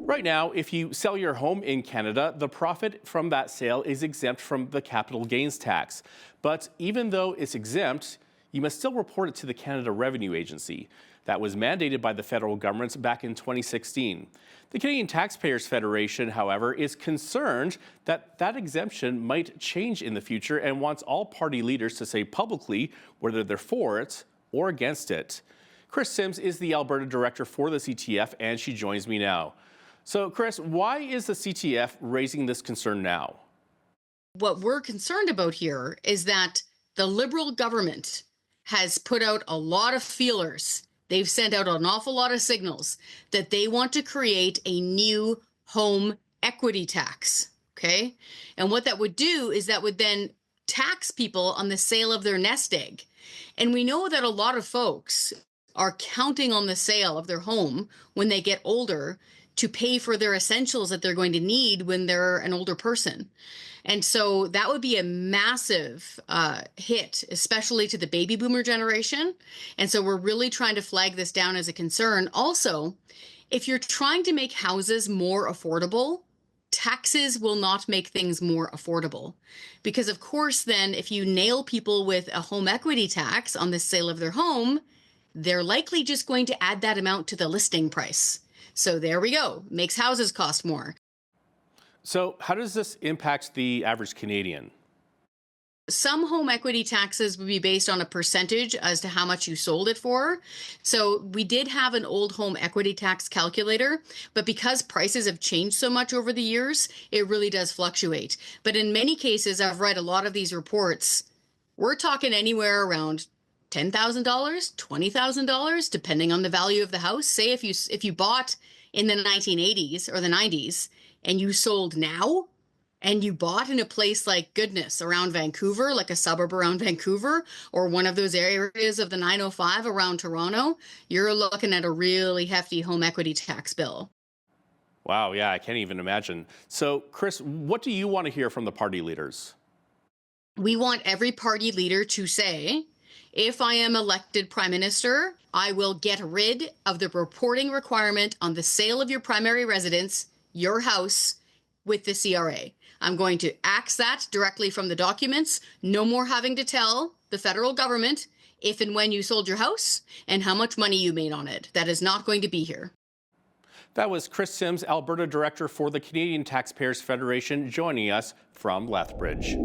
Right now, if you sell your home in Canada, the profit from that sale is exempt from the capital gains tax. But even though it's exempt, you must still report it to the Canada Revenue Agency. That was mandated by the federal government back in 2016. The Canadian Taxpayers Federation, however, is concerned that that exemption might change in the future and wants all party leaders to say publicly whether they're for it or against it. Chris Sims is the Alberta director for the CTF, and she joins me now. So, Chris, why is the CTF raising this concern now? What we're concerned about here is that the Liberal government has put out a lot of feelers. They've sent out an awful lot of signals that they want to create a new home equity tax, okay? And what that would do is that would then tax people on the sale of their nest egg. And we know that a lot of folks are counting on the sale of their home when they get older to pay for their essentials that they're going to need when they're an older person. And so that would be a massive hit, especially to the baby boomer generation. And so we're really trying to flag this down as a concern. Also, if you're trying to make houses more affordable, taxes will not make things more affordable. Because of course, then if you nail people with a home equity tax on the sale of their home, they're likely just going to add that amount to the listing price. So there we go, makes houses cost more. So how does this impact the average Canadian? Some home equity taxes would be based on a percentage as to how much you sold it for. So we did have an old home equity tax calculator, but because prices have changed so much over the years, it really does fluctuate. But in many cases, I've read a lot of these reports, we're talking anywhere around $10,000, $20,000, depending on the value of the house. Say if you bought in the 1980s or the 90s and you sold now and you bought in a place like goodness around Vancouver, like a suburb around Vancouver or one of those areas of the 905 around Toronto, you're looking at a really hefty home equity tax bill. Wow, yeah, I can't even imagine. So, Chris, what do you want to hear from the party leaders? We want every party leader to say, if I am elected Prime Minister, I will get rid of the reporting requirement on the sale of your primary residence, your house, with the CRA. I'm going to axe that directly from the documents. No more having to tell the federal government if and when you sold your house and how much money you made on it. That is not going to be here. That was Chris Sims, Alberta Director for the Canadian Taxpayers Federation, joining us from Lethbridge.